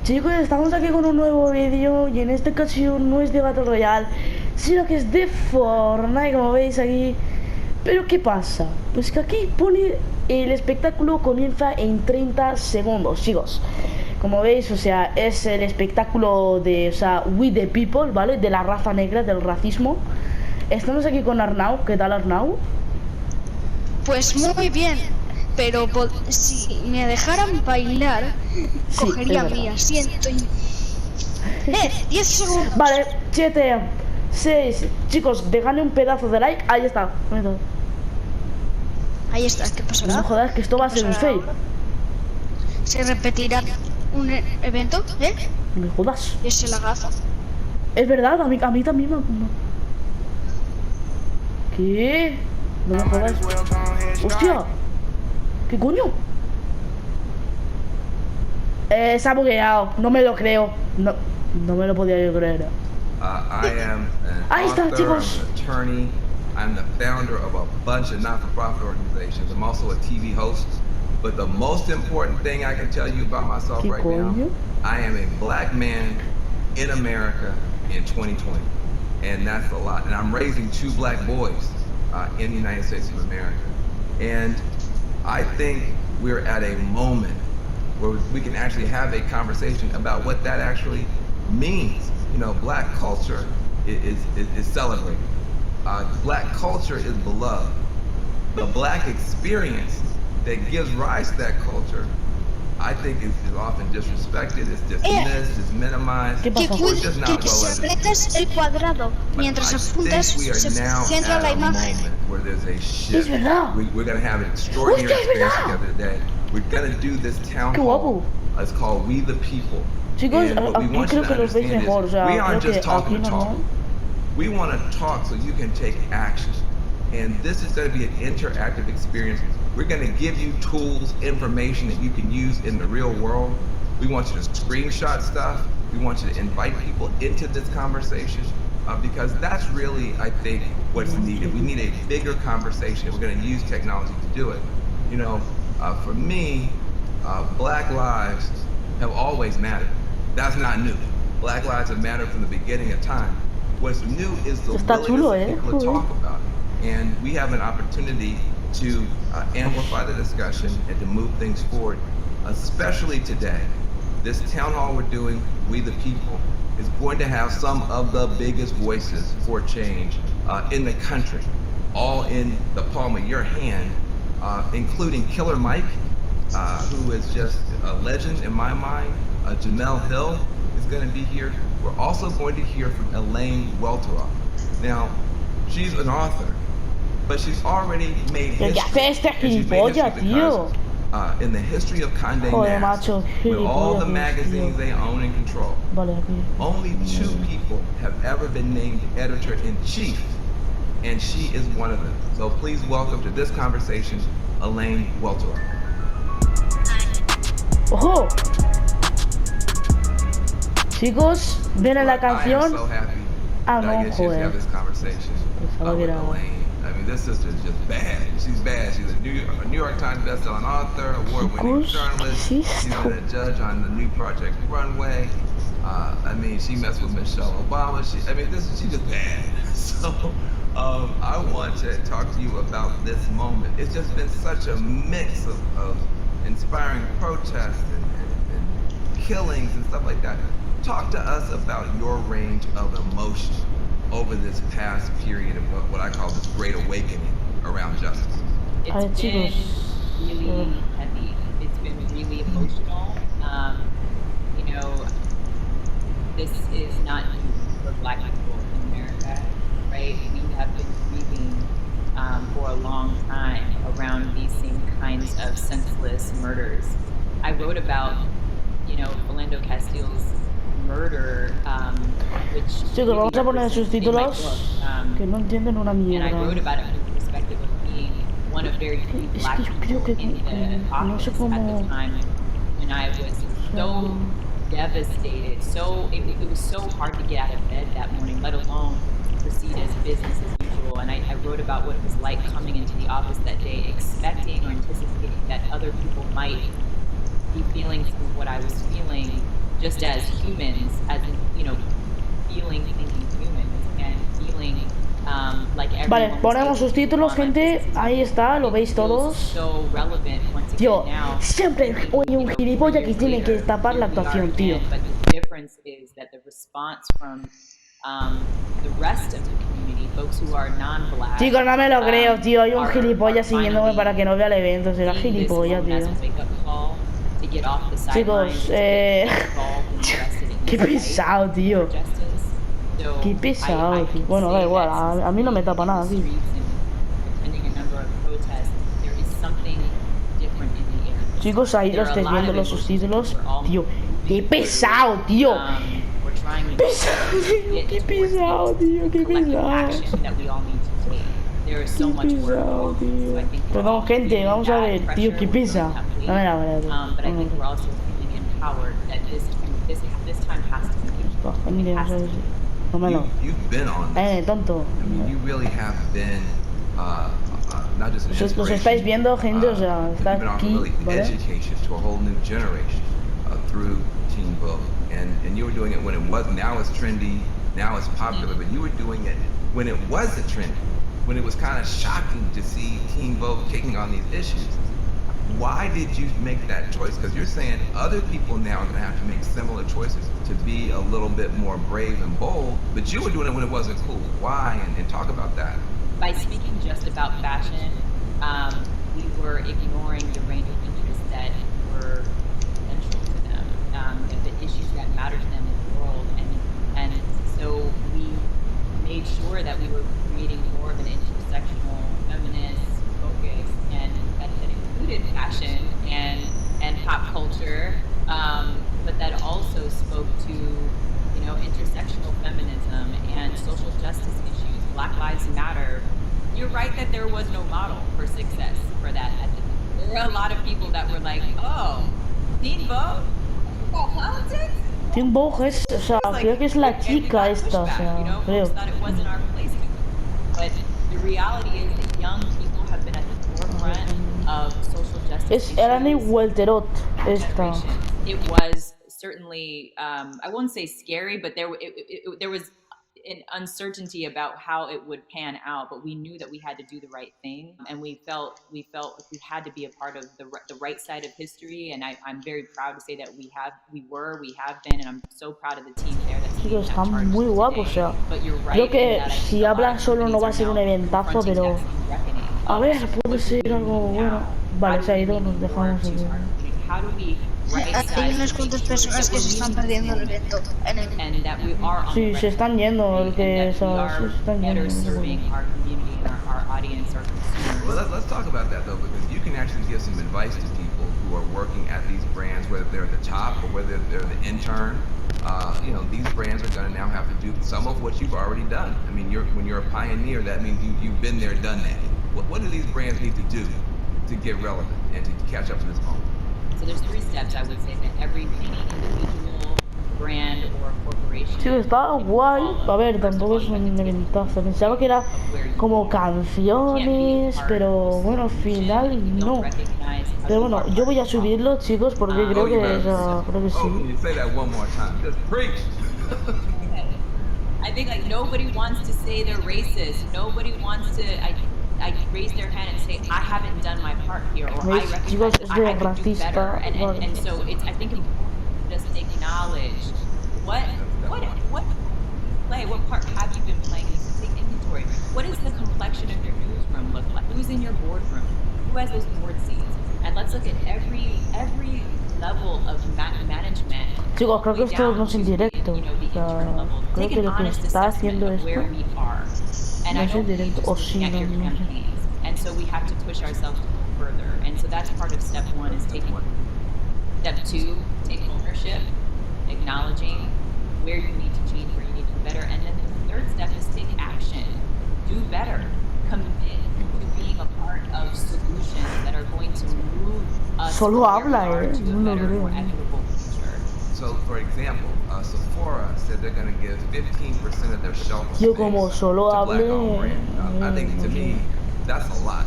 Chicos, estamos aquí con un nuevo vídeo y en esta ocasión no es de Battle Royale, sino que es de Fortnite, como veis aquí. Pero ¿qué pasa? Pues que aquí pone el espectáculo comienza en 30 segundos, chicos. Como veis, o sea, es el espectáculo de, o sea, We the People, ¿vale? De la raza negra, del racismo. Estamos aquí con Arnau. ¿Qué tal, Arnau? Pues muy bien, pero si me dejaran bailar, Sí, cogería es mi verdad. asiento y... 10 segundos. Vale, 7, 6. Chicos, déjale un pedazo de like. Ahí está. Ahí está, ¿qué pasará? No jodas, que esto va a ser un fail. ¿Se repetirá un evento? No me jodas. Ese lagazo. Es verdad, a mí también me... ¿Qué? No me jodas. ¡Hostia! ¿Qué coño? Se ha bugueado. No me lo creo. No me lo podía yo creer. I am an Ahí está, author, chicos. I'm an attorney, I'm the founder of a bunch of not-for-profit organizations. I'm also a TV host. But the most important thing I can tell you about myself right now, I am a black man in America in 2020. And that's a lot. And I'm raising 2 black boys in the United States of America. And I think we're at a moment where we can actually have a conversation about what that actually means. You know, black culture is celebrated. Black culture is beloved. The black experience that gives rise to that culture, I think is often disrespected, is dismissed, is minimized. ¿Qué pasa? Or just not Que well si understood. aprietas el cuadrado mientras I apuntas, think we se are now centra at la a imagen. moment where there's a shift. Es verdad. We're going to have an extraordinary Hostia, es experience verdad. together today. We're going to do this town Qué hall. guapo. It's called We the People. Chicos, And what we aquí want you creo to que los veis understand mejor. O is sea, we creo aren't que just talking aquí to talk. normal. We want to talk so you can take action. And this is going to be an interactive experience. We're going to give you tools, information that you can use in the real world. We want you to screenshot stuff. We want you to invite people into this conversation because that's really, I think, what's needed. We need a bigger conversation. We're going to use technology to do it. You know, for me, Black lives have always mattered. That's not new. Black lives have mattered from the beginning of time. What's new is the Está chulo, willingness of people to Joder. talk about it. And we have an opportunity to amplify the discussion and to move things forward, especially today. This town hall we're doing, We the People, is going to have some of the biggest voices for change in the country, all in the palm of your hand, including Killer Mike, who is just a legend in my mind. Jamel Hill is going to be here. We're also going to hear from Elaine Welteroth. Now, she's an author, but she's already made ¿Qué history. hace este And she's made gilipollas, history tío? because, in the history of Condé Joder, Nast, macho, with all the gilipollas, magazines tío. they own and control, Vale, aquí. only 2 people have ever been named editor-in-chief, and she is one of them. So please welcome to this conversation, Elaine Welteroth. ¡Ojo! Chicos, viene la I am canción. so happy Ah, that no, I get a chance to joder. have this conversation Pensaba que with era... Elaine. I mean, this sister is just bad. She's bad. She's a New York Times bestselling author, award-winning Chicos, journalist. ¿qué es She's esto? been a judge on the new Project Runway. I mean, she messed with Michelle Obama. She's just bad. So I want to talk to you about this moment. It's just been such a mix of inspiring protests and killings and stuff like that. Talk to us about your range of emotion over this past period of what I call this great awakening around justice. A ver, It's been chicos. really heavy. It's been really emotional. You know, this is not new for Black people in America, right? We have been grieving for a long time around these same kinds of senseless murders. I wrote about, you know, Philando Castile's murder, which Chicos, vamos a poner subtítulos que no entienden una and I wrote mierda. about it from the perspective of being one of very few Es Black que yo people creo que in the no office sé at cómo... the time when I was so devastated. So it was so hard to get out of bed that morning, let alone proceed as business as usual. And I wrote about what it was like coming into the office that day, expecting or anticipating that other people might be feeling some of what I was feeling, just as humans, as you know, feeling, thinking humans, and feeling like Vale, everyone was ponemos able to subtítulos, on, gente. like, this is Ahí está, lo veis feels todos. so relevant once Tío, again now, siempre thinking, hay un you know, 4 gilipollas que years tiene que later, tapar la here we are actuación, tío. again, but the difference is that the response from the rest of the community, folks who are non-black, Chicos, no me lo creo, tío. Hay un are gilipollas siguiéndome finally para que no vea el evento. Será seeing this gilipollas, moment as tío. a wake-up call to get off the Chicos, sidelines, to get involved and invested in qué this fight pesado, tío. for justice. So Qué pesado, I tío. can Bueno, da say igual, that a mí no me tapa in nada, the tío. streets and attending a number of protests, there is something different in the air. Chicos, ahí lo There are a estáis lot viendo of los emotions subtítulos. we're all Tío, qué moving pesado, through. tío. We're trying to Pesado, tío. get Qué towards pesado, the tío. Qué collective pesado. action that we all need to take. There is so Qué much work. pesado, So tío. I think we're Perdón, all gente, feeling vamos a that ver, tío, pressure. qué We're feeling pesa. that weight. No me la verdad. But I think we're also feeling empowered that this time has to be. Miren, Has to ¿sabes? be. No me lo. You've been on this. Tonto. I mean, you really have been not just an Los inspiration. estáis viendo, gente, o sea, but está you've been aquí, offering really ¿vale? education to a whole new generation through Teen Vogue, and you were doing it when it was. Now it's trendy. Now it's popular, but you were doing it when it wasn't trendy, when it was kind of shocking to see Teen Vogue taking on these issues. Why did you make that choice? Because you're saying other people now are going to have to make similar choices to be a little bit more brave and bold, but you were doing it when it wasn't cool. Why? And talk about that. By speaking just about fashion, we were ignoring the range of interests that were central to them, and the issues that matter to them in the world, and so we made sure that we were creating more of an intersectional feminist focus, and that included fashion and pop culture, but that also spoke to, you know, intersectional feminism and social justice issues. Black Lives Matter. You're right that there was no model for success for that. There were a lot of people that were like, oh, Teen Vogue? About politics? Teen Vogue es, o sea, creo que es la chica esta, o sea, creo. Thought it wasn't our place. But the reality is that young people have been at the forefront of social justice Era ni issues. Welterot esta. It was certainly, I won't say scary, but there was an uncertainty about how it would pan out, but we knew that we had to do the right thing, and we felt we had to be a part of the right side of history, and I'm very proud to say that we have been, and I'm so proud of the team there that's Chicos, leading that está charge muy guapo, o today. sea, But you're right creo in que that I think si a lot habla of solo no companies va a are ser un now eventazo, confronting pero that same reckoning a of ver, what puede do ser we algo do bueno. now? Vale, How se ha do we ido, nos move dejamos forward aquí. to our community? How do we right Hay size unas cuantas personas que se están perdiendo el evento. and that we are on Sí, the se right están yendo, el que and that we se are están better yendo. serving our community and our audience, our consumers. Well, let's talk about that though, because you can actually give some advice to people who are working at these brands, whether they're at the top or whether they're the intern. You know, these brands are going to now have to do some of what you've already done. I mean, when you're a pioneer, that means you've been there, done that. What do these brands need to do to get relevant and to catch up to this moment? So there's 3 steps I would say that every individual brand or corporation. Sí, está guay. A ver, First of tampoco all, es you have to un take eventazo. Pensaba que era como canciones, pero bueno, al final no. Pero bueno, yo voy a subirlo, chicos, porque creo que creo que sí. Say that one more time. Just preach. I think like nobody wants to say they're racist. Nobody wants to I raise their hand and say I haven't done my part here, or I recognize that I could do better. And so it's I think important just to acknowledge what part have you been playing? Just take inventory. What does the complexion of your newsroom look like? Who's in your boardroom? Who has those board seats? And let's look at every level of management. Chicos, creo que esto no es en directo. O sea, creo que lo que está haciendo esto no es en directo. O sí, no sé. And so we have to push ourselves further. And so that's part of step 1 is taking. Step 2, take ownership, acknowledging where you need to change, where you need to do better. And then the 3rd step is take action. Do better. Commit to being a part of solutions that are going to move us Solo habla, to a no better, creo. more equitable future. So, for example, Sephora said they're going to give 15% of their shelf Yo space como solo to Black-owned hable, brands. I think to me, that's a lot.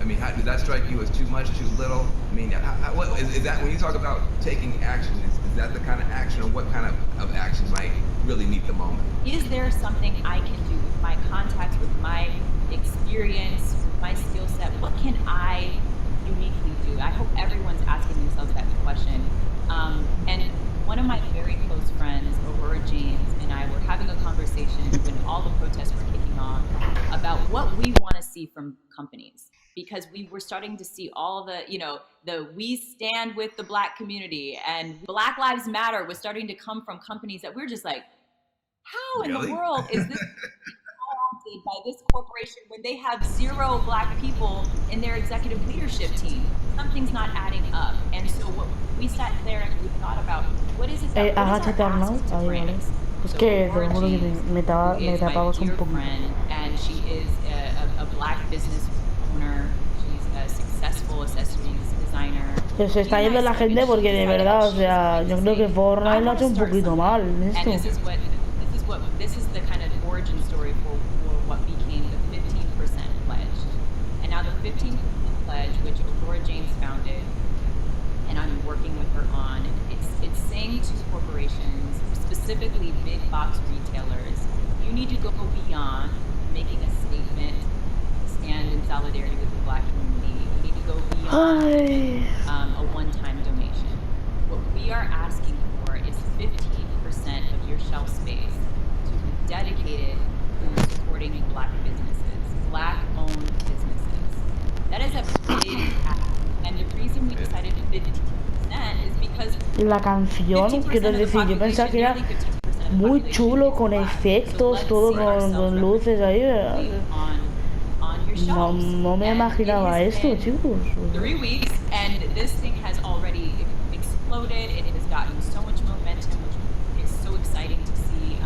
I mean, does that strike you as too much, too little? I mean, what is that when you talk about taking action? Is that the kind of action action, or what kind of action might really meet the moment? Is there something I can do with my contacts, with my experience, with my skill set? What can I uniquely do? I hope everyone's asking themselves that question. And one of my very close friends, Aurora James, and I were having a conversation when all the protests were kicking off about what we want to see from companies. Because we were starting to see all the, we stand with the Black community, and Black Lives Matter was starting to come from companies that we're just like, how in the world is this by this corporation when they have 0 Black people in their executive leadership team? Something's not adding up. And so what we sat there and we thought about, what is it that Agáchate, Arnau. Ahí, vale. Es que te lo juro que me tapabas un poco. And she is a Black business owner. She's a successful accessories designer. Se está yendo la gente porque de verdad, o sea, yo creo que Fortnite lo ha hecho un poquito mal en esto. This is the kind of origin story for what became the 15% pledge. And now the 15% pledge, which Aurora James founded, and I'm working with her on, it's saying to corporations, specifically big box retailers, you need to go beyond making a statement, stand in solidarity with the Black community. You need to go beyond a one-time donation. What we are asking for is 15% of your shelf space to be dedicated to supporting Black businesses, Black-owned businesses. That is a big ask. And the reason we decided 15% is because la canción, quiero decir, yo pensaba que era muy chulo, con efectos, todo con luces ahí. No me imaginaba esto, chicos. 3 weeks, and this thing has already exploded. It has gotten so much momentum, which is so exciting to see.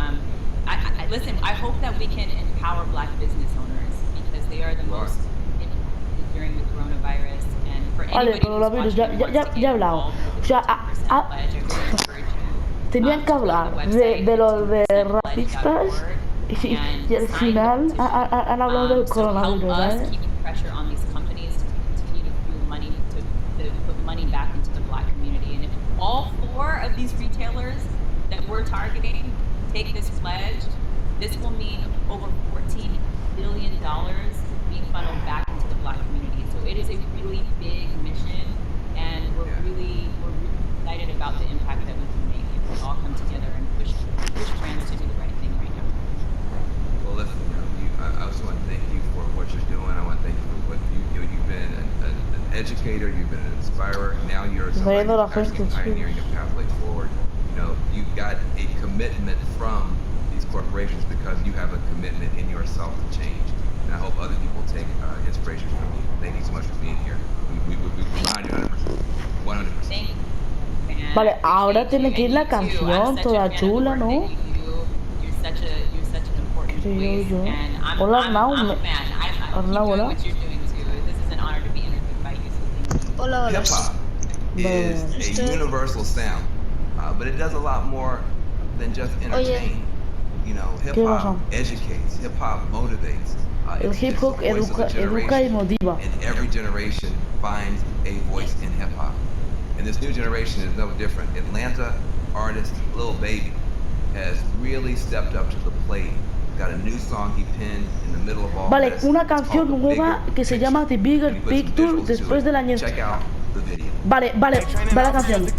Listen, I hope that we can empower Black business owners because they are the most impacted during the coronavirus. And for anybody who's watching ya he hablado. O sea, tenían que hablar de los de racistas y al final han hablado del coronavirus, ¿vale? Pressure on these companies to continue to fuel money to put money back into the Black community. And if all 4 of these retailers that we're targeting take this pledge, this will mean over $14 billion being funneled back into the Black community. So it is a really big mission, and we're really excited about the impact that we can make if we all come together and push trans to do the right thing right now. Well, listen, I just want to thank you for what you're doing. I want to thank you for what you've been an educator, you've been an inspirer. Now you're somebody actually pioneering a pathway forward. You've got a commitment from these corporations because you have a commitment in yourself to change. And I hope other people take inspiration from you. Thank you so much for being here. We behind you 100%. Thank you. Vale, ahora tiene que ir la canción toda chula, ¿no? You're such an important voice, and I'm Hola, a fan. I'm hola. what you're doing too. This is an honor to be interviewed by you. So thank you. Hola, hola. Hip hop is a universal sound, but it does a lot more than just entertain. Hip hop educates, hip hop motivates. El hip hop educa y motiva. And every generation finds a voice in hip hop. And this new generation is no different. Atlanta artist Lil Baby has really stepped up to the plate. Got a new song he penned in the middle of all vale, this. una canción nueva que se llama The Bigger Picture después del año. Check out the video. Vale, la canción. La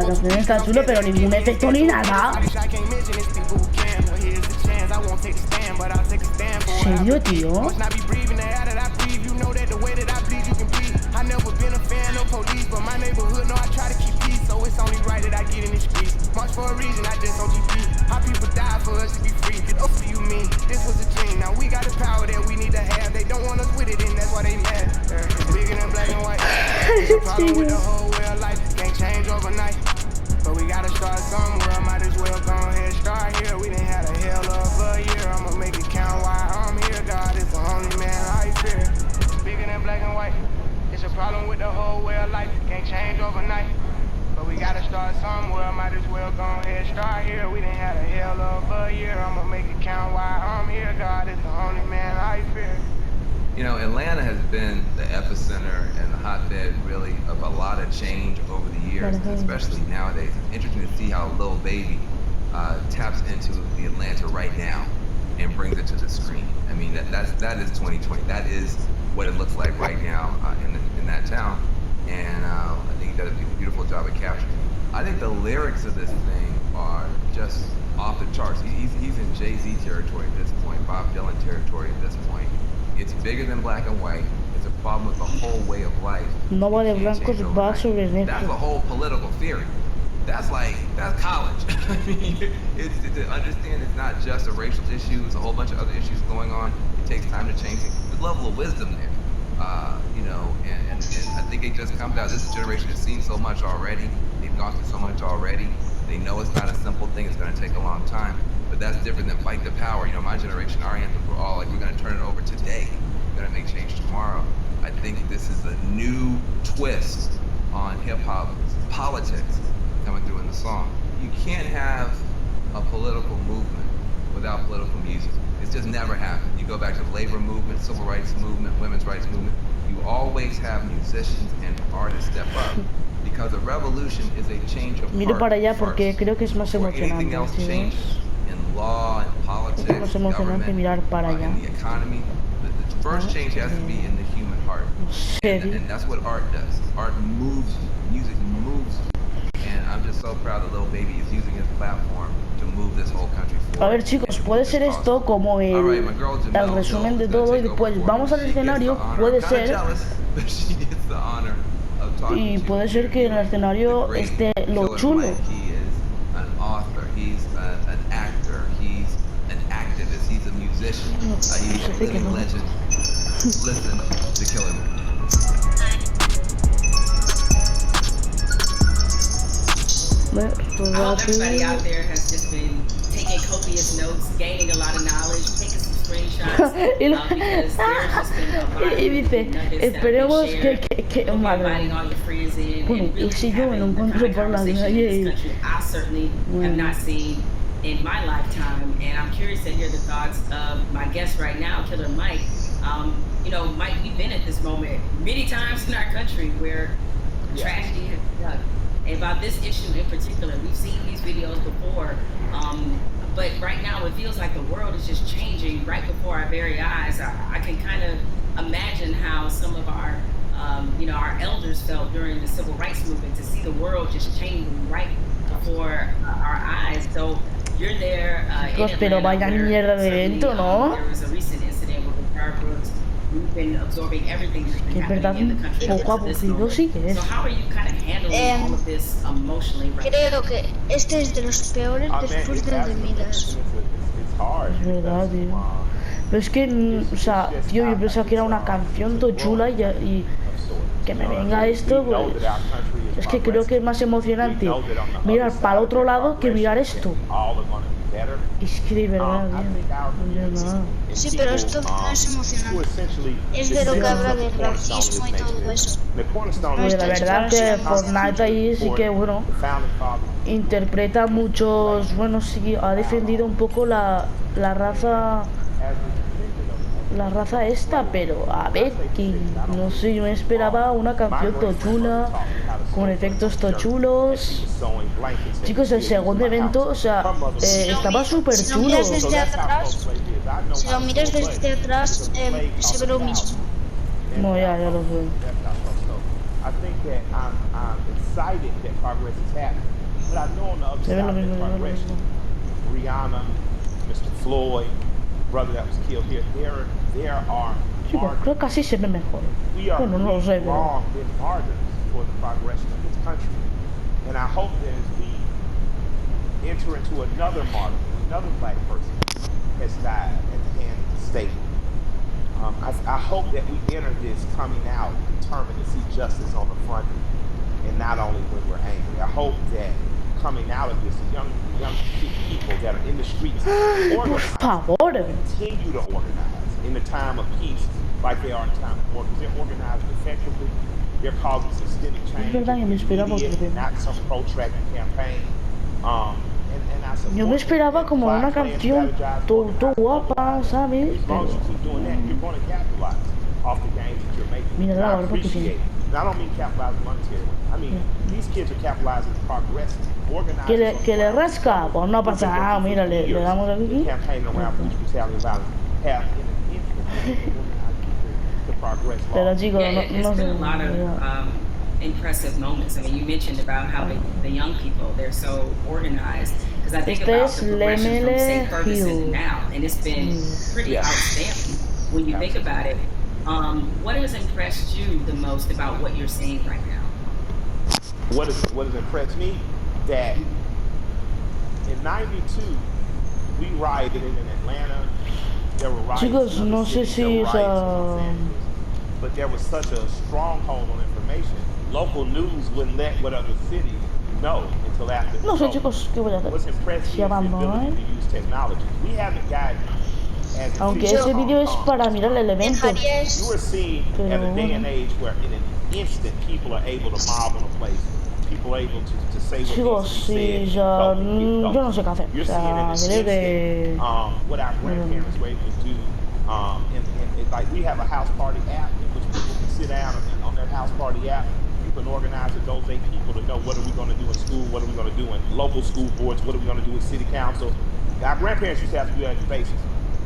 canción está chula, pero ningún efecto ni nada. ¿En serio, tío? I never been a fan of police, but my neighborhood know I try to keep peace, so it's only right that I get in the streets. March for a reason, I just on GP. How people die for us to be free. Get up for you mean, this was a dream. Now we got the power that we need to have. They don't want us with it, and that's why they mad. Bigger than black and white. It's a problem with the whole way of life. Can't change overnight. But we gotta start somewhere. Might as well go ahead, start here. We done had a hell of a year. I'ma make it count while I'm here. God is the only man I fear. Bigger than black and white. It's a problem with the whole way of life. Can't change overnight. But we We gotta start somewhere, might as well go ahead, start here. We done had a hell of a year, I'ma make it count while I'm here. God is the only man I fear. You know, Atlanta has been the epicenter and the hotbed really of a lot of change over the years, especially nowadays. It's interesting to see how Lil Baby taps into the Atlanta right now and brings it to the screen. I mean, that is 2020. That is what it looks like right now in that town. And I think he does a beautiful job of capturing it. I think the lyrics of this thing are just off the charts. He's in Jay-Z territory at this point, Bob Dylan territory at this point. It's bigger than black and white. It's a problem with the whole way of life. No va de blancos, va sobre negros. That's a whole political theory. That's college. I mean, it's to understand it's not just a racial issue. It's a whole bunch of other issues going on. It takes time to change things. There's a level of wisdom there, you know, and I think it just comes out. This generation has seen so much already. They've gone through so much already. They know it's not a simple thing. It's going to take a long time. But that's different than fight the power. You know, my generation, our anthems were all like, we're going to turn it over today. We're going to make change tomorrow. I think this is a new twist on hip-hop politics coming through in the song. You can't have a political movement without political music. It's just never happened. You go back to the labor movement, civil rights movement, women's rights movement. You always have musicians and artists step up. Because a revolution is a change of Miro para allá heart porque first. creo que es más Before anything emocionante, else chicos. changes. In law and politics, Es más emocionante government, mirar para allá. in the economy, the first change has to be in the human heart. And that's what art does. Art moves you. Music moves you. And I'm just so proud that Lil Baby is using his platform to move this whole country forward. A ver, chicos, puede ser esto como el resumen de todo y después vamos al escenario, puede ser, y puede ser que en el escenario esté lo chulo. He is an author, he's an actor, he's an activist, he's a musician, he's a living legend. Listen to Killer Mike. I hope everybody out there has just been taking copious notes, gaining a lot of knowledge, taking some screenshots, because there's just been a lot of Y dice, esperemos que madre. inviting all your friends in, Bueno, and really y si yo me lo having the encuentro kind of por la conversation calle in this country I certainly have not seen in my lifetime, and I'm curious to hear the thoughts of my guest right now, Killer Mike. You know, Mike, we've been at this moment many times in our country where tragedy has struck. And about this issue in particular, we've seen these videos before, but right now it feels like the world is just changing right before our very eyes. I can kind of imagine how some of our, you know, our elders felt during the civil rights movement, to see the world just changing right before our eyes. So you're there in Pero vaya Atlanta, mierda de certainly, evento, ¿no? there was a recent incident with the Car Brooks. We've been absorbing everything that's been Que es verdad, happening in the country. poco up to this aburrido moment. sí que es. So how are you kind of handling all of this emotionally right now? Creo que este es de los peores después del de Midas. Es verdad, tío. Pero es que, o sea, tío, yo pensaba que era una canción todo chula y que me venga esto, pues es que creo que es más emocionante mirar para el otro lado que mirar esto. Es que de verdad, tío, no nada. Sí, pero esto no es emocionante. Es de lo que habla del racismo y todo eso. Oye, la verdad que Fortnite ahí sí que, bueno, interpreta muchos, bueno, sí, ha defendido un poco la raza esta, pero a ver, que no sé, yo me esperaba una canción todo chula, con efectos todo chulos. Chicos, el segundo evento, o sea, estaba súper Si lo chulo. miras desde atrás, se ve lo mismo. No, ya lo sé. I think that I'm excited that progress is happening, but I know on the other Se ve side lo of mismo, that se ve lo progress, mismo. Rihanna, Mr. Floyd, brother that was killed here, there are Sí, pues creo que así se ve mejor. we are Bueno, no lo sé, pero... wrong been martyrs for the progression of this country, and I hope that as we enter into another martyr, another black person has died at the hand of the state. I hope that we enter this coming out determined to see justice on the front and not only when we're angry. I hope that coming out of this, the young people that are in the streets Por organize, favor. continue to organize in the time of peace like they are in time of war, because they're organized effectively. They're causing systemic change verdad que me esperaba otro immediate, tema. not some protracted campaign. And I support Yo me it. esperaba And como Black una Klan canción strategize, todo organize, guapa, mobilize. ¿sabes? As long as Pero you keep doing that, you're going to capitalize off the gains that you're making. Mira And la I barba que appreciate tiene. it. And I don't mean capitalizing monetarily. I mean, these kids are capitalizing progressing. Organizing que le rasca, pues no pasa nada, mira, le damos aquí. The campaign around police brutality and violence have in an instant organized people to progress law. Pero chicos, Yeah, it's no been sé. a lot of impressive moments. I mean, you mentioned about how the young people, they're so organized. Because I think about the progression from, say, Ferguson to now, and it's been pretty outstanding when you think about it. What has impressed you the most about what you're seeing right now? What has impressed me, that in '92 we rioted in Atlanta. There were riots Chicos, in no other sé cities, si there were es riots in Los Angeles. But there was such a stronghold on information. Local news wouldn't let what other cities know until after. No sé, chicos, ¿qué voy a hacer? What's impressed Si me is the abandono, ability to use technology. We haven't gotten as aunque ese vídeo es para mirar el evento. You are seeing at a day and age where in an instant people are able to mob on a place. People are able to say what Chicos, needs to be sí, said. ya, yo no sé qué hacer. You're O seeing in an sea, creo que instant what our grandparents were able to do. And like we have a house party app in which people can sit down and on that house party app, you can organize with those 8 people to know what are we going to do in school, what are we going to do in local school boards, what are we going to do with city council. Our grandparents used to have to do that on a basis.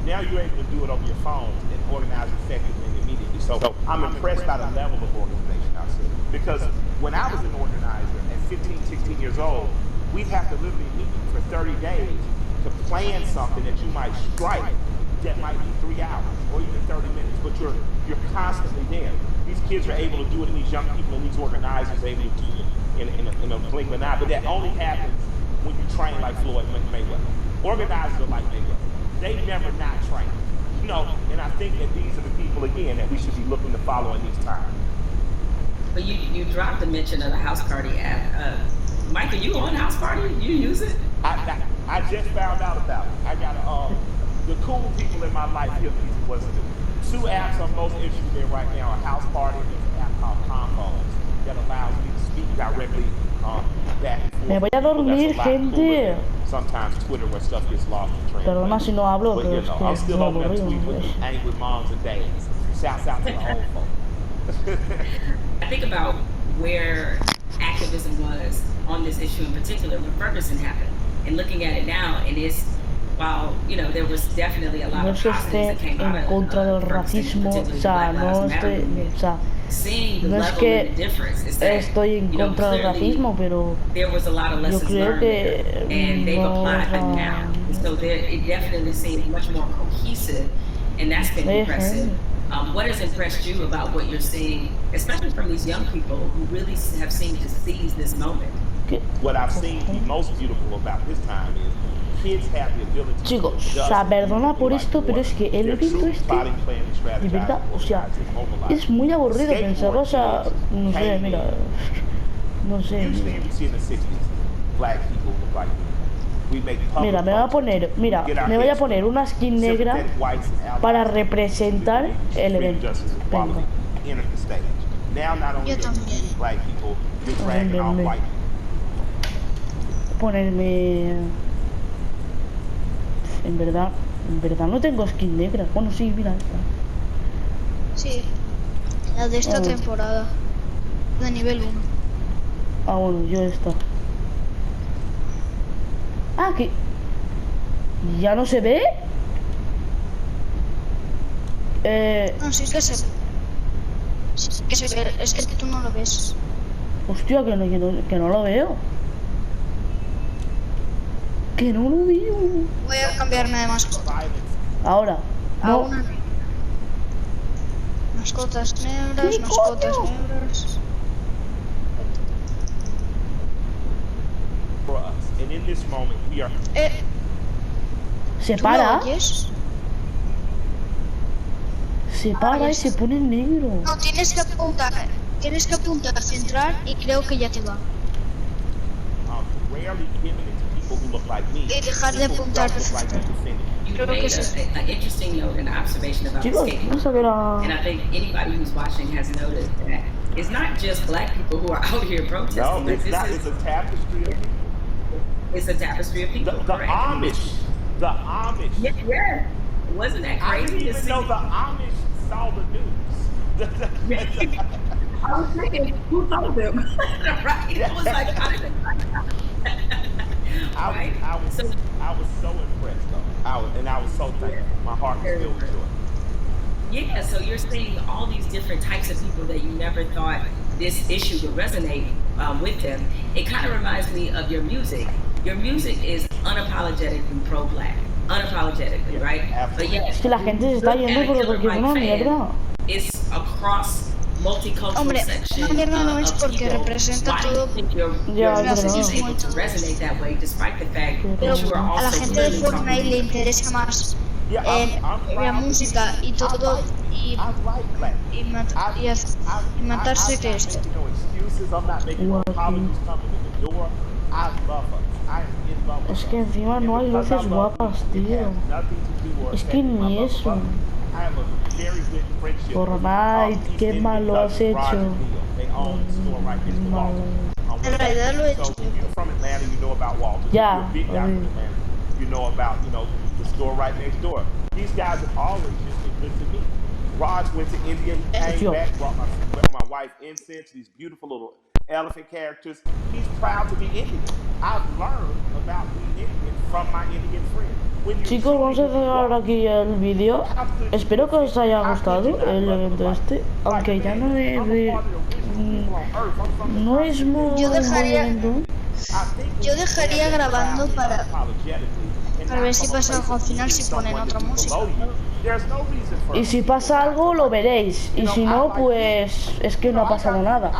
Now you're able to do it over your phones and organize effectively and immediately. So I'm impressed by the level of organization I see. Because when I was an organizer at 15, 16 years old, we'd have to literally meet for 30 days to plan something that you might strike that might be 3 hours or even 30 minutes, but you're constantly there. These kids are able to do it, and these young people and these organizers are able to do it in a blink of an eye. But that only happens when you train like Floyd Mayweather. Organizers are like Mayweather. They never not train. You know, and I think that these are the people, again, that we should be looking to follow in these times. But you dropped the mention of the House Party app. Mike, are you on House Party? You use it? I just found out about it. I got the cool people in my life here was the 2 apps I'm most interested in right now are House Party and an app called Combos that allows me to speak directly back and forth. Me voy a dormir, gente. Sometimes Twitter where stuff gets lost in translation. Perdona si no hablo, But pero you es know, que I'm still me over there aburrí. tweeting with angry moms and dads. Shouts out to the old folks. I think about where activism was on this issue in particular when Ferguson happened, and looking at it now, and it's, while, you know, there was definitely a lot No of es que positives esté that came out en of contra del Ferguson, racismo, o particularly sea, Black no Lives Matter estoy, movement. o sea, Seeing the no es level que and the difference is that, estoy en you know, contra del clearly racismo, pero there was a lot of yo lessons creo learned que there, and they've no, applied them now. And so it definitely seems much more cohesive, and that's been impressive. What has impressed you about what you're seeing, especially from these young people who really have seemed to seize this moment? What I've seen be most beautiful about this time is kids have the ability chicos, to o sea, perdona por esto, pero es que el evento este, de verdad, o sea, es muy aburrido pensarlo, o sea, no sé, mira, no sé. Mira, me voy a poner una skin negra para representar el evento. Venga. Yo también. Ponerme... En verdad no tengo skin negra. Bueno, sí, mira esta. Sí, la de esta temporada, de nivel 1. Ah, bueno, yo esta. Ah, que... ¿Ya no se ve? No, sí, es que se... Sí, que se ve, es que tú no lo ves. Hostia, que no lo veo. Que no lo veo. Voy a cambiarme de mascota. Ahora. A No. una negra. Mascotas negras, ¿Qué mascotas coño? negras. And in this moment we are Se ¿Tú para. lo oyes? Se para y se pone en negro. No, tienes que apuntar, centrar y creo que ya te va. rarely given it to people who look like me. Y dejar de apuntar. You Creo que made sí. an interesting note and observation about Chicos, skateboarding. no sé qué era. And I think anybody who's watching has noticed that it's not just black people who are out here protesting. No, it's not. It's a tapestry of people. It's a tapestry of people. The Amish. The Amish. Yeah. Wasn't that crazy? I didn't even know the Amish saw the news. I was thinking, who told them? Right? It was like, how did I was so impressed though. I was so thankful. My heart was filled with joy. Yeah, so you're seeing all these different types of people that you never thought this issue would resonate with them. It kind of reminds me of your music. Your music is unapologetically pro-black. Unapologetically, right? But yeah, Es que la gente se está yendo porque es una mierda. It's across multicultural Hombre, section una mierda no es of porque people. representa Why do you todo. think your Ya, music es is verdad. able to resonate that way, despite the fact Pero that you are a la also gente de really Fortnite talking le interesa más Yeah, la música y todo y matarse que esto. Es que encima no hay luces guapas, tío. Es que ni eso. Fortnite, qué mal lo has hecho. Mal. En realidad lo he hecho. Ya, You know about, the store right next door. These guys have always just been good to me. Raj went to India, he came back, brought my wife incense, these beautiful little elephant characters. He's proud to be Indian. I've learned about being Indian from my Indian friend. Chicos, vamos a cerrar aquí el vídeo. Espero que os haya gustado el evento este. Aunque ya no es de... No es muy... Yo dejaría grabando para ver si pasa algo al final, si ponen otra música. Y si pasa algo lo veréis, y si no, pues es que no ha pasado nada.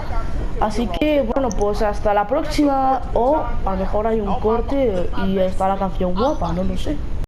Así que bueno, pues hasta la próxima, o a lo mejor hay un corte y está la canción guapa, no lo sé.